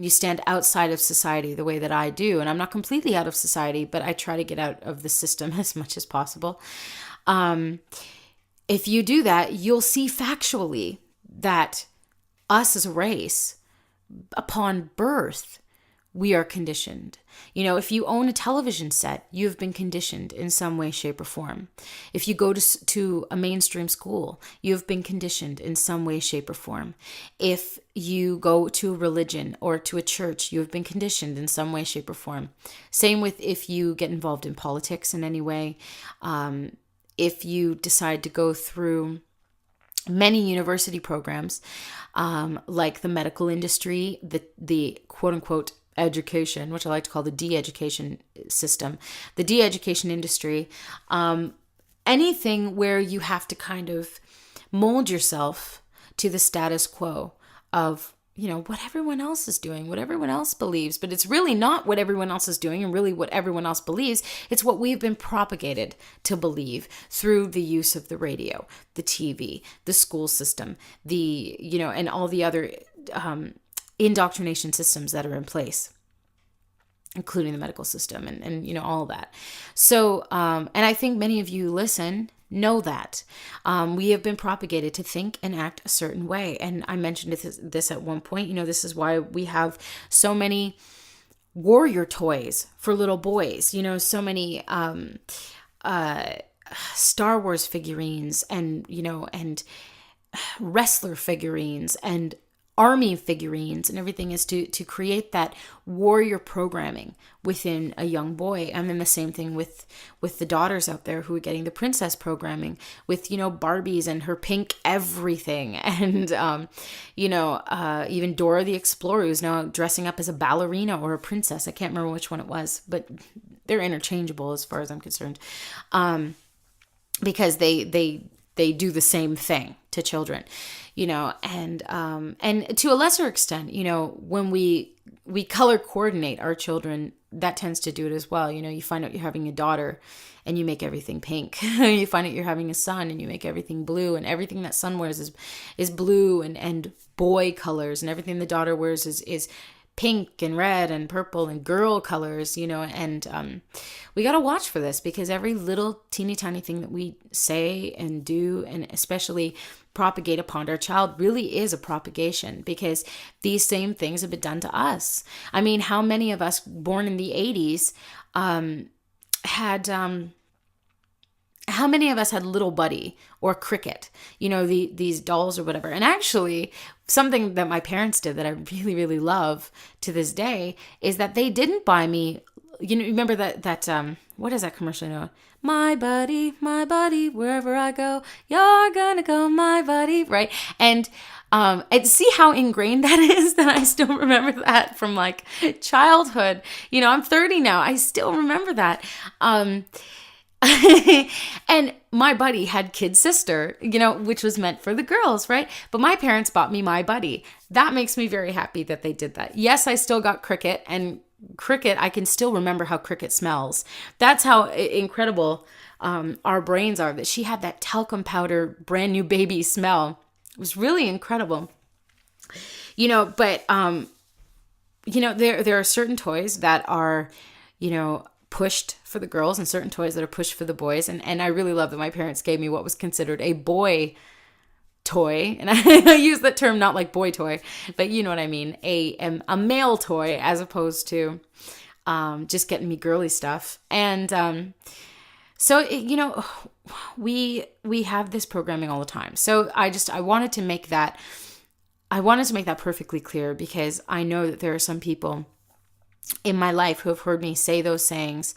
you stand outside of society the way that I do, and I'm not completely out of society, but I try to get out of the system as much as possible. If you do that, you'll see factually that us as a race, upon birth, we are conditioned. If you own a television set, you've been conditioned in some way, shape, or form. If you go to a mainstream school, you've been conditioned in some way, shape, or form. If you go to a religion or to a church, you have been conditioned in some way, shape, or form. Same with if you get involved in politics in any way. If you decide to go through many university programs, like the medical industry, the quote unquote education, which I like to call the de-education system, the de-education industry, anything where you have to kind of mold yourself to the status quo of, what everyone else is doing, what everyone else believes, but it's really not what everyone else is doing and really what everyone else believes. It's what we've been propagated to believe through the use of the radio, the TV, the school system, and all the other indoctrination systems that are in place, including the medical system and all that. So, and I think many of you know that. We have been propagated to think and act a certain way. And I mentioned this at one point, this is why we have so many warrior toys for little boys, so many Star Wars figurines and wrestler figurines and army figurines and everything, is to create that warrior programming within a young boy. And then the same thing with the daughters out there who are getting the princess programming with, Barbies and her pink everything. And, even Dora the Explorer, who's now dressing up as a ballerina or a princess. I can't remember which one it was, but they're interchangeable as far as I'm concerned. Because they do the same thing to children, and to a lesser extent, when we color coordinate our children, that tends to do it as well. You find out you're having a daughter and you make everything pink. You find out you're having a son and you make everything blue, and everything that son wears is blue and boy colors, and everything the daughter wears is pink and red and purple and girl colors, and we got to watch for this, because every little teeny tiny thing that we say and do, and especially propagate upon our child, really is a propagation, because these same things have been done to us. I mean, how many of us born in the 80s how many of us had Little Buddy or Cricket, these dolls or whatever? And actually, something that my parents did that I really, really love to this day is that they didn't buy me, remember that what is that commercial? My buddy, wherever I go, you're gonna go, my buddy, right? And see how ingrained that is, that I still remember that from like childhood. I'm 30 now. I still remember that. And My Buddy had Kid Sister, which was meant for the girls, right? But my parents bought me My Buddy. That makes me very happy that they did that. Yes, I still got Cricket, and Cricket, I can still remember how Cricket smells. That's how incredible our brains are, that she had that talcum powder brand new baby smell. It was really incredible. But there are certain toys that are, pushed for the girls, and certain toys that are pushed for the boys. And I really love that my parents gave me what was considered a boy toy. And I use that term not like boy toy, but you know what I mean. A male toy, as opposed to just getting me girly stuff. And so, we have this programming all the time. So I wanted to make that perfectly clear, because I know that there are some people in my life who have heard me say those sayings,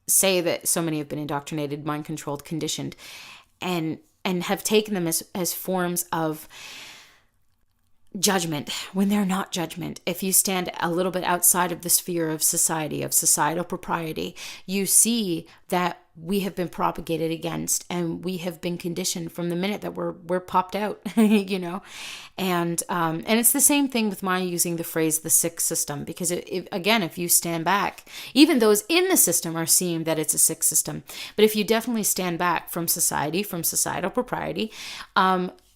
say that so many have been indoctrinated, mind controlled, conditioned, and have taken them as forms of judgment when they're not judgment. If you stand a little bit outside of the sphere of society, of societal propriety, you see that we have been propagated against, and we have been conditioned from the minute that we're popped out, and it's the same thing with my using the phrase the sick system, because if you stand back, even those in the system are seeing that it's a sick system, but if you definitely stand back from society, from societal propriety,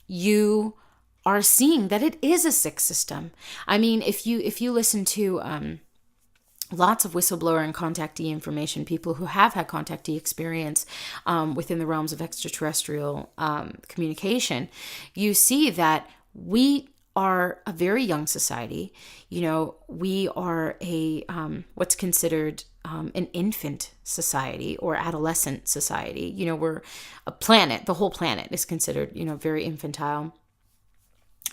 you are seeing that it is a sick system. I mean, if you listen to lots of whistleblower and contactee information, people who have had contactee experience within the realms of extraterrestrial communication, you see that we are a very young society. We are a what's considered an infant society or adolescent society. We're a planet. The whole planet is considered, very infantile.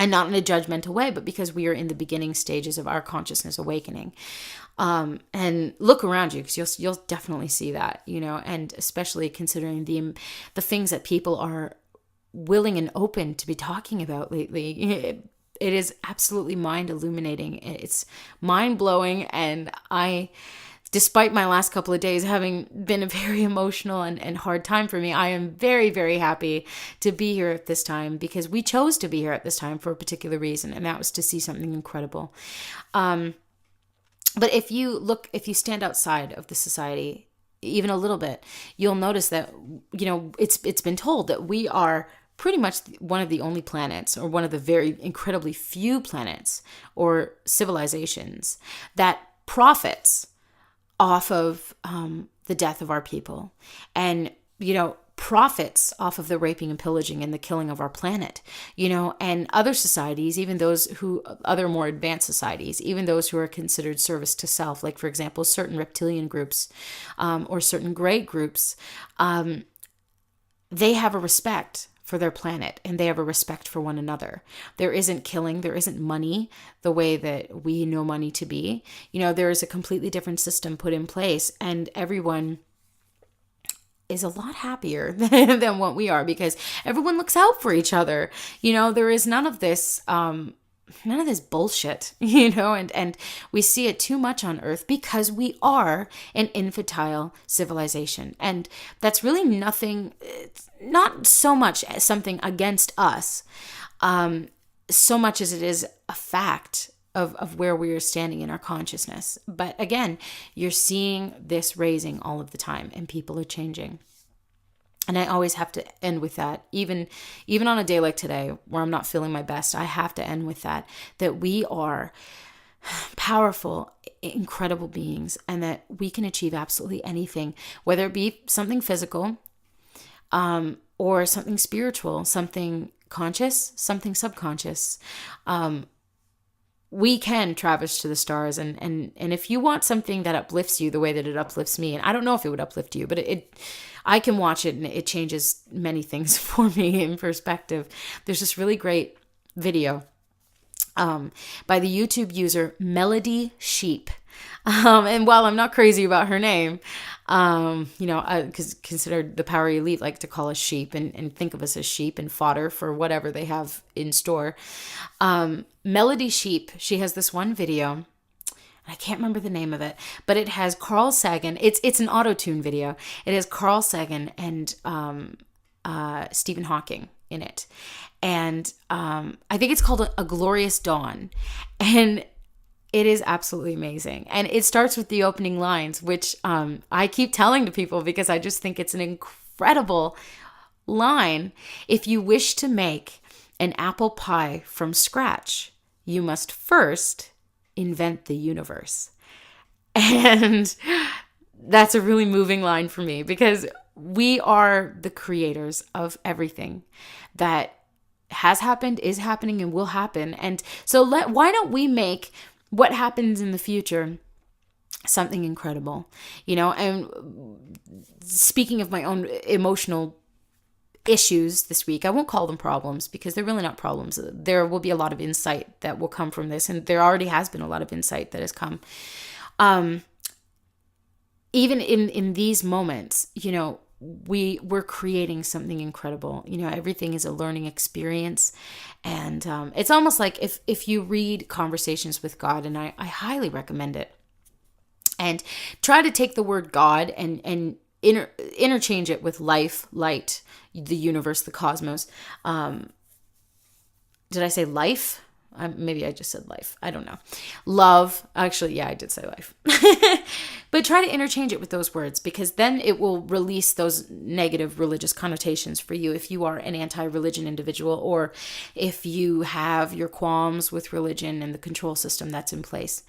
And not in a judgmental way, but because we are in the beginning stages of our consciousness awakening. And look around you, because you'll definitely see that, and especially considering the things that people are willing and open to be talking about lately. It is absolutely mind illuminating. It's mind blowing. And despite my last couple of days having been a very emotional and hard time for me, I am very, very happy to be here at this time, because we chose to be here at this time for a particular reason, and that was to see something incredible. But if you stand outside of the society even a little bit, you'll notice that, it's been told that we are pretty much one of the only planets, or one of the very incredibly few planets or civilizations that profits off of the death of our people, and profits off of the raping and pillaging and the killing of our planet. And other societies, even other more advanced societies, even those who are considered service to self, like for example certain reptilian groups or certain gray groups, they have a respect for their planet, and they have a respect for one another. There isn't killing, there isn't money the way that we know money to be. There is a completely different system put in place, and everyone is a lot happier than what we are, because everyone looks out for each other. There is none of this bullshit, and we see it too much on Earth because we are an infantile civilization. And that's really nothing, not so much something against us, so much as it is a fact of where we are standing in our consciousness. But again, you're seeing this raising all of the time, and people are changing. And I always have to end with that. Even on a day like today, where I'm not feeling my best, I have to end with that we are powerful, incredible beings, and that we can achieve absolutely anything, whether it be something physical, or something spiritual, something conscious, something subconscious. We can traverse to the stars, and if you want something that uplifts you the way that it uplifts me, and I don't know if it would uplift you, but I can watch it and it changes many things for me in perspective. There's this really great video by the YouTube user Melody Sheep. And while I'm not crazy about her name, because considered the power elite like to call us sheep and think of us as sheep and fodder for whatever they have in store. Melody Sheep, she has this one video. I can't remember the name of it, but it has Carl Sagan. It's an auto-tune video. It has Carl Sagan and Stephen Hawking in it. And I think it's called A Glorious Dawn. And it is absolutely amazing. And it starts with the opening lines, which I keep telling to people because I just think it's an incredible line. If you wish to make an apple pie from scratch, you must first invent the universe. And that's a really moving line for me, because we are the creators of everything that has happened, is happening, and will happen. And so why don't we make what happens in the future something incredible, And speaking of my own emotional issues this week, I won't call them problems because they're really not problems. There will be a lot of insight that will come from this, and there already has been a lot of insight that has come. Even in these moments, we're creating something incredible. Everything is a learning experience, and it's almost like if you read Conversations with God, and I highly recommend it, and try to take the word God and interchange it with life, light, the universe, the cosmos. Did I say life? Maybe I just said life. I don't know. Love. Actually, yeah, I did say life. But try to interchange it with those words, because then it will release those negative religious connotations for you if you are an anti-religion individual, or if you have your qualms with religion and the control system that's in place.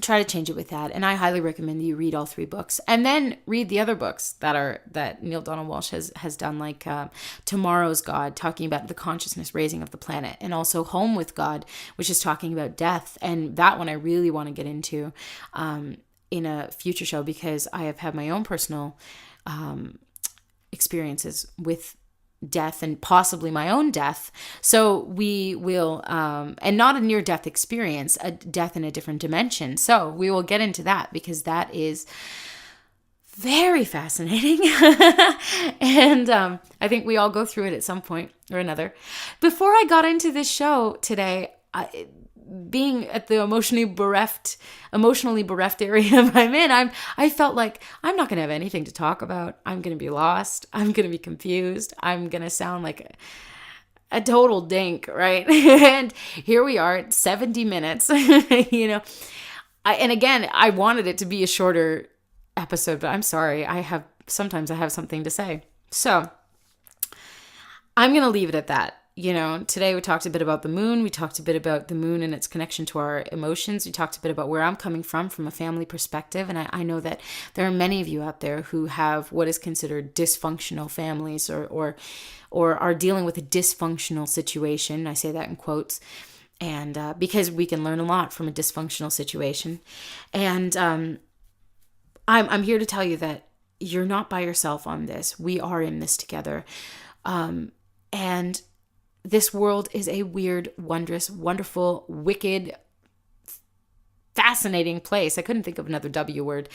Try to change it with that. And I highly recommend that you read all 3 books, and then read the other books that Neil Donald Walsch has done, like Tomorrow's God, talking about the consciousness raising of the planet, and also Home with God, which is talking about death. And that one I really want to get into in a future show, because I have had my own personal experiences with death, and possibly my own death. So we will, and not a near-death experience, a death in a different dimension. So we will get into that, because that is very fascinating. And I think we all go through it at some point or another. Before I got into this show today, being at the emotionally bereft area I'm in, I felt like I'm not going to have anything to talk about. I'm going to be lost. I'm going to be confused. I'm going to sound like a total dink, right? And here we are at 70 minutes, and again, I wanted it to be a shorter episode, but I'm sorry. Sometimes I have something to say. So I'm going to leave it at that. Today we talked a bit about the moon. We talked a bit about the moon and its connection to our emotions. We talked a bit about where I'm coming from a family perspective. And I know that there are many of you out there who have what is considered dysfunctional families, or are dealing with a dysfunctional situation. I say that in quotes. And because we can learn a lot from a dysfunctional situation. And I'm here to tell you that you're not by yourself on this. We are in this together. And this world is a weird, wondrous, wonderful, wicked, fascinating place. I couldn't think of another W word.